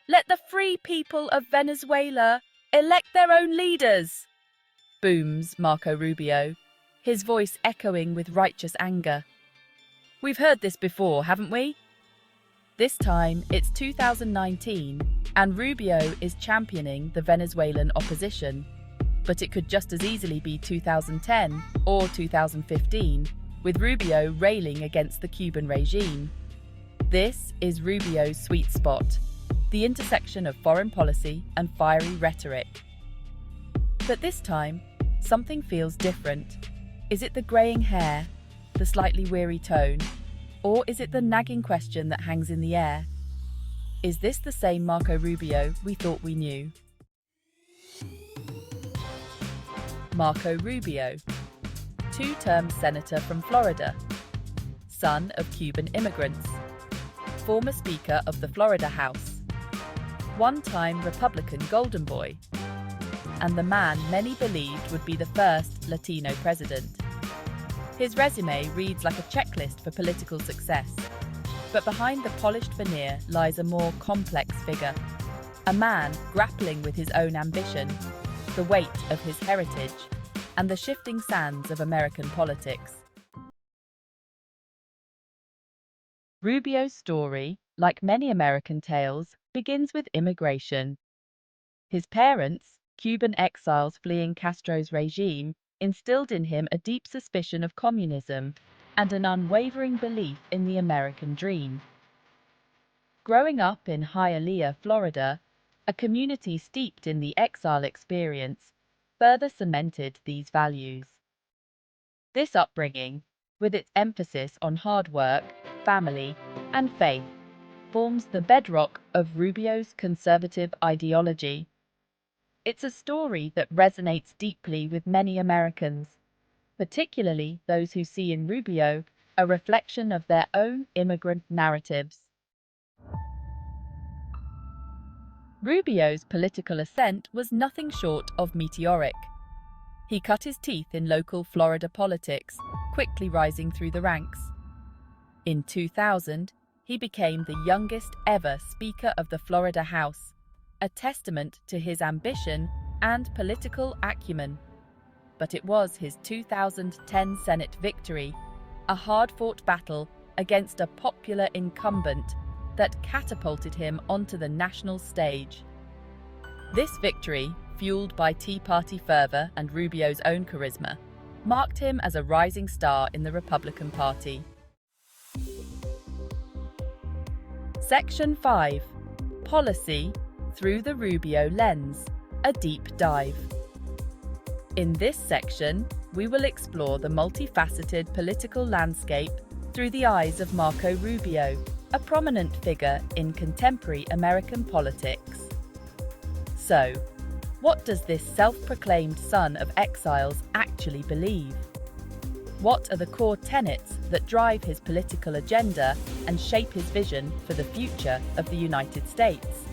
Let the free people of Venezuela elect their own leaders, booms Marco Rubio, his voice echoing with righteous anger. We've heard this before, haven't we? This time, it's 2019, and Rubio is championing the Venezuelan opposition. But it could just as easily be 2010 or 2015, with Rubio railing against the Cuban regime. This is Rubio's sweet spot, the intersection of foreign policy and fiery rhetoric. But this time, something feels different. Is it the greying hair, the slightly weary tone, or is it the nagging question that hangs in the air? Is this the same Marco Rubio we thought we knew? Marco Rubio, two-term senator from Florida, son of Cuban immigrants, former Speaker of the Florida House, one-time Republican golden boy, and the man many believed would be the first Latino president. His resume reads like a checklist for political success, but behind the polished veneer lies a more complex figure, a man grappling with his own ambition, the weight of his heritage, and the shifting sands of American politics. Rubio's story, like many American tales, begins with immigration. His parents, Cuban exiles fleeing Castro's regime, instilled in him a deep suspicion of communism and an unwavering belief in the American dream. Growing up in Hialeah, Florida, a community steeped in the exile experience, further cemented these values. This upbringing, with its emphasis on hard work, family, and faith, forms the bedrock of Rubio's conservative ideology. It's a story that resonates deeply with many Americans, particularly those who see in Rubio a reflection of their own immigrant narratives. Rubio's political ascent was nothing short of meteoric. He cut his teeth in local Florida politics, quickly rising through the ranks. In 2000, he became the youngest ever Speaker of the Florida House, a testament to his ambition and political acumen. But it was his 2010 Senate victory, a hard-fought battle against a popular incumbent, that catapulted him onto the national stage. This victory, fueled by Tea Party fervor and Rubio's own charisma, marked him as a rising star in the Republican Party. Section 5. Policy through the Rubio lens, a deep dive. In this section, we will explore the multifaceted political landscape through the eyes of Marco Rubio, a prominent figure in contemporary American politics. So, what does this self-proclaimed son of exiles actually believe? What are the core tenets that drive his political agenda and shape his vision for the future of the United States?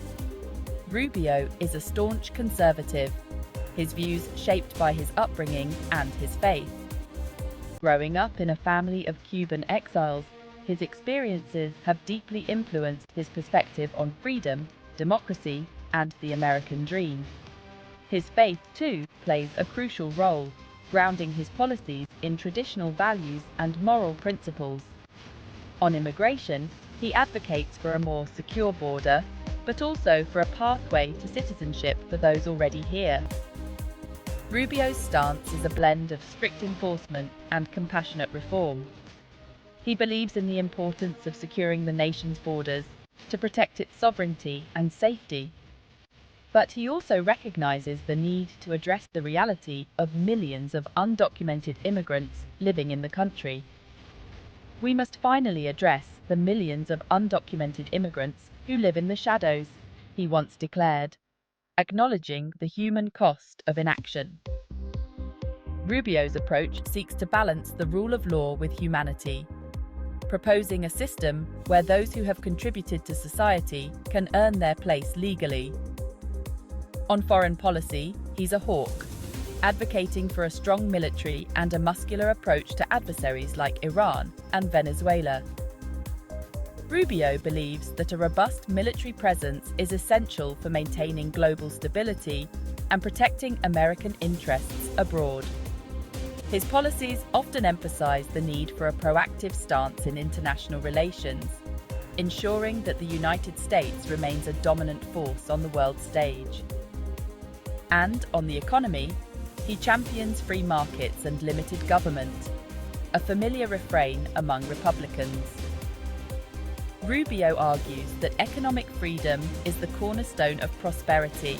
Rubio is a staunch conservative, his views shaped by his upbringing and his faith. Growing up in a family of Cuban exiles, his experiences have deeply influenced his perspective on freedom, democracy, and the American dream. His faith, too, plays a crucial role, grounding his policies in traditional values and moral principles. On immigration, he advocates for a more secure border, but also for a pathway to citizenship for those already here. Rubio's stance is a blend of strict enforcement and compassionate reform. He believes in the importance of securing the nation's borders to protect its sovereignty and safety. But he also recognizes the need to address the reality of millions of undocumented immigrants living in the country. We must finally address the millions of undocumented immigrants who live in the shadows, he once declared, acknowledging the human cost of inaction. Rubio's approach seeks to balance the rule of law with humanity, proposing a system where those who have contributed to society can earn their place legally. On foreign policy, he's a hawk, advocating for a strong military and a muscular approach to adversaries like Iran and Venezuela. Rubio believes that a robust military presence is essential for maintaining global stability and protecting American interests abroad. His policies often emphasize the need for a proactive stance in international relations, ensuring that the United States remains a dominant force on the world stage. And on the economy, he champions free markets and limited government, a familiar refrain among Republicans. Rubio argues that economic freedom is the cornerstone of prosperity,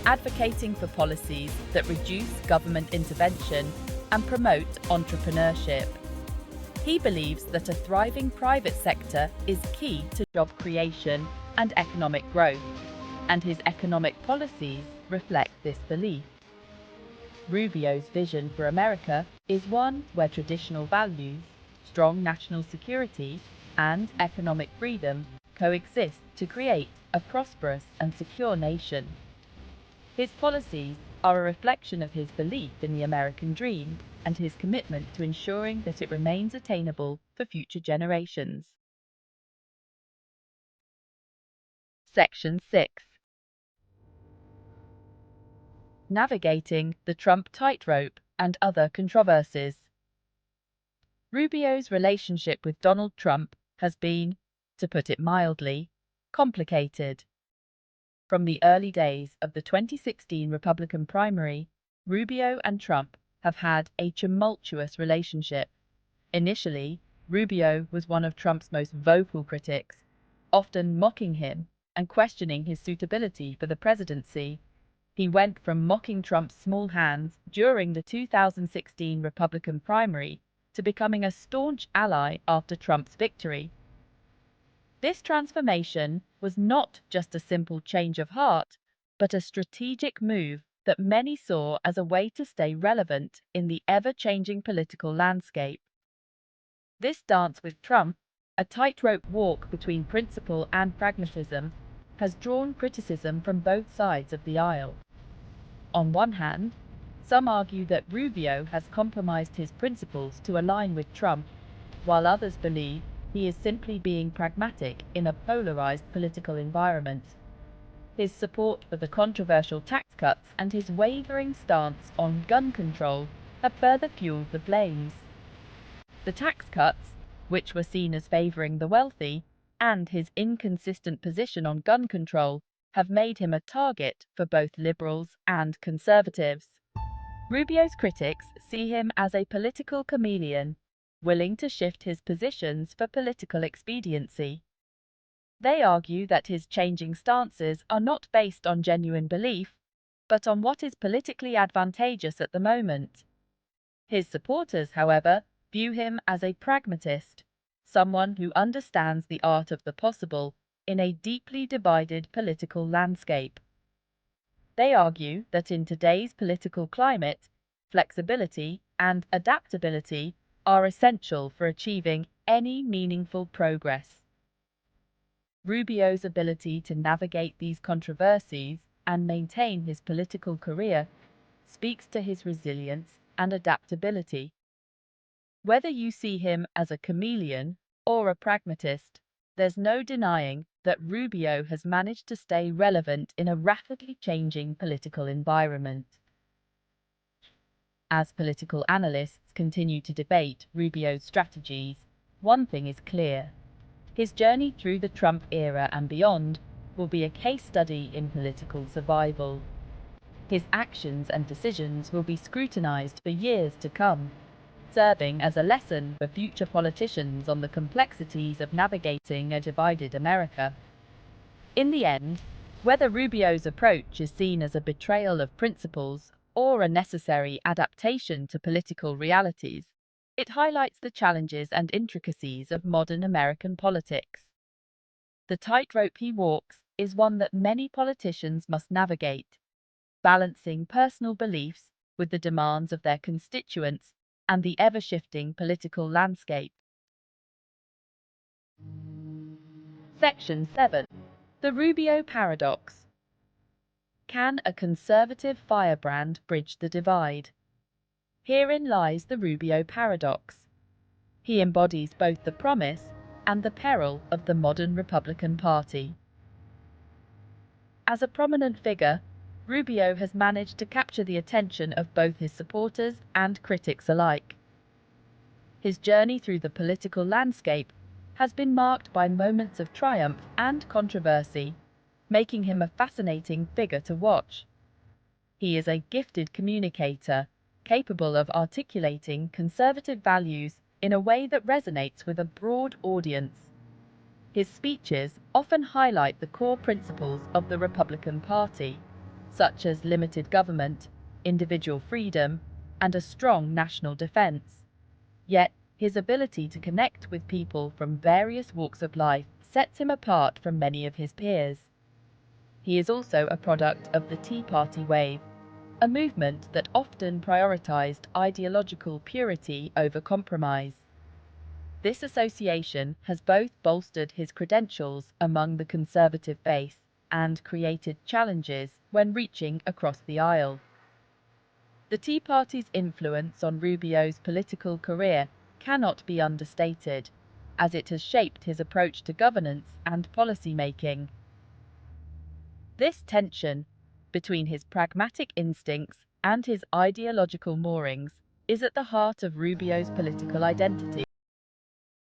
advocating for policies that reduce government intervention and promote entrepreneurship. He believes that a thriving private sector is key to job creation and economic growth, and his economic policies reflect this belief. Rubio's vision for America is one where traditional values, strong national security, and economic freedom coexist to create a prosperous and secure nation. His policies are a reflection of his belief in the American dream and his commitment to ensuring that it remains attainable for future generations. Section 6. Navigating the Trump tightrope and other controversies. Rubio's relationship with Donald Trump has been, to put it mildly, complicated. From the early days of the 2016 Republican primary, Rubio and Trump have had a tumultuous relationship. Initially, Rubio was one of Trump's most vocal critics, often mocking him and questioning his suitability for the presidency. He went from mocking Trump's small hands during the 2016 Republican primary to becoming a staunch ally after Trump's victory. This transformation was not just a simple change of heart, but a strategic move that many saw as a way to stay relevant in the ever-changing political landscape. This dance with Trump, a tightrope walk between principle and pragmatism, has drawn criticism from both sides of the aisle. On one hand, some argue that Rubio has compromised his principles to align with Trump, while others believe he is simply being pragmatic in a polarized political environment. His support for the controversial tax cuts and his wavering stance on gun control have further fueled the flames. The tax cuts, which were seen as favoring the wealthy, and his inconsistent position on gun control have made him a target for both liberals and conservatives. Rubio's critics see him as a political chameleon, willing to shift his positions for political expediency. They argue that his changing stances are not based on genuine belief, but on what is politically advantageous at the moment. His supporters, however, view him as a pragmatist, someone who understands the art of the possible in a deeply divided political landscape. They argue that in today's political climate, flexibility and adaptability are essential for achieving any meaningful progress. Rubio's ability to navigate these controversies and maintain his political career speaks to his resilience and adaptability. Whether you see him as a chameleon or a pragmatist, there's no denying that Rubio has managed to stay relevant in a rapidly changing political environment. As political analysts continue to debate Rubio's strategies, one thing is clear. His journey through the Trump era and beyond will be a case study in political survival. His actions and decisions will be scrutinized for years to come, serving as a lesson for future politicians on the complexities of navigating a divided America. In the end, whether Rubio's approach is seen as a betrayal of principles or a necessary adaptation to political realities, it highlights the challenges and intricacies of modern American politics. The tightrope he walks is one that many politicians must navigate, balancing personal beliefs with the demands of their constituents and the ever-shifting political landscape. Section 7. The Rubio Paradox. Can a conservative firebrand bridge the divide? Herein lies the Rubio paradox. He embodies both the promise and the peril of the modern Republican Party. As a prominent figure, Rubio has managed to capture the attention of both his supporters and critics alike. His journey through the political landscape has been marked by moments of triumph and controversy, making him a fascinating figure to watch. He is a gifted communicator, capable of articulating conservative values in a way that resonates with a broad audience. His speeches often highlight the core principles of the Republican Party, such as limited government, individual freedom, and a strong national defense. Yet, his ability to connect with people from various walks of life sets him apart from many of his peers. He is also a product of the Tea Party wave, a movement that often prioritized ideological purity over compromise. This association has both bolstered his credentials among the conservative base and created challenges when reaching across the aisle. The Tea Party's influence on Rubio's political career cannot be understated, as it has shaped his approach to governance and policy-making. This tension between his pragmatic instincts and his ideological moorings is at the heart of Rubio's political identity.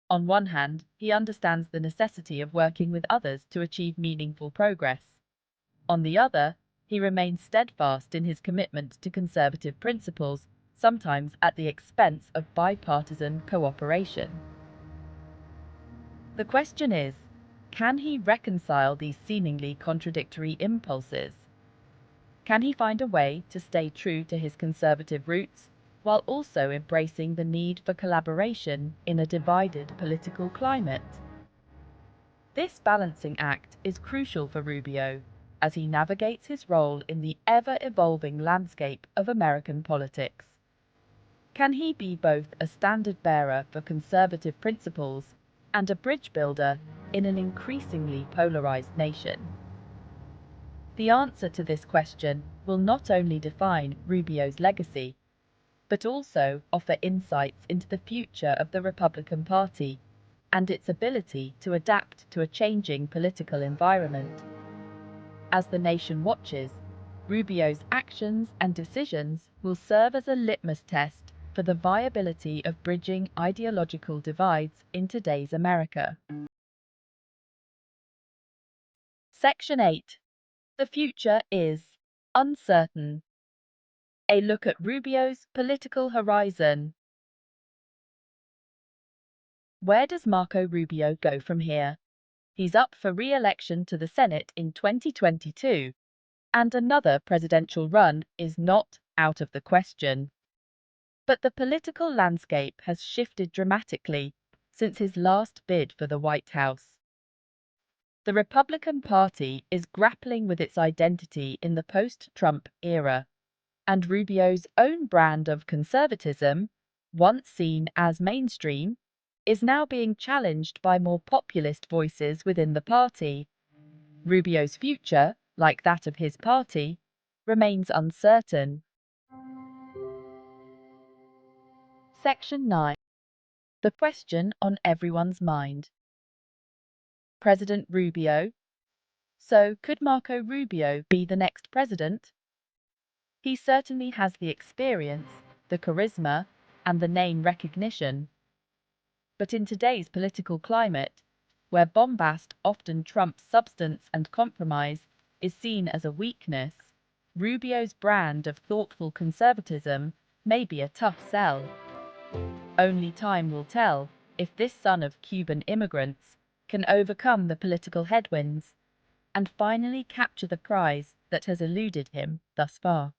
On one hand, he understands the necessity of working with others to achieve meaningful progress. On the other, he remains steadfast in his commitment to conservative principles, sometimes at the expense of bipartisan cooperation. The question is, can he reconcile these seemingly contradictory impulses? Can he find a way to stay true to his conservative roots, while also embracing the need for collaboration in a divided political climate? This balancing act is crucial for Rubio, as he navigates his role in the ever-evolving landscape of American politics. Can he be both a standard-bearer for conservative principles and a bridge builder in an increasingly polarized nation? The answer to this question will not only define Rubio's legacy, but also offer insights into the future of the Republican Party and its ability to adapt to a changing political environment. As the nation watches, Rubio's actions and decisions will serve as a litmus test for the viability of bridging ideological divides in today's America. Section 8. The future is uncertain. A look at Rubio's political horizon. Where does Marco Rubio go from here? He's up for re-election to the Senate in 2022, and another presidential run is not out of the question. But the political landscape has shifted dramatically since his last bid for the White House. The Republican Party is grappling with its identity in the post-Trump era, and Rubio's own brand of conservatism, once seen as mainstream, is now being challenged by more populist voices within the party. Rubio's future, like that of his party, remains uncertain. Section 9. The question on everyone's mind. President Rubio. So, could Marco Rubio be the next president? He certainly has the experience, the charisma, and the name recognition. But in today's political climate, where bombast often trumps substance and compromise is seen as a weakness, Rubio's brand of thoughtful conservatism may be a tough sell. Only time will tell if this son of Cuban immigrants can overcome the political headwinds and finally capture the prize that has eluded him thus far.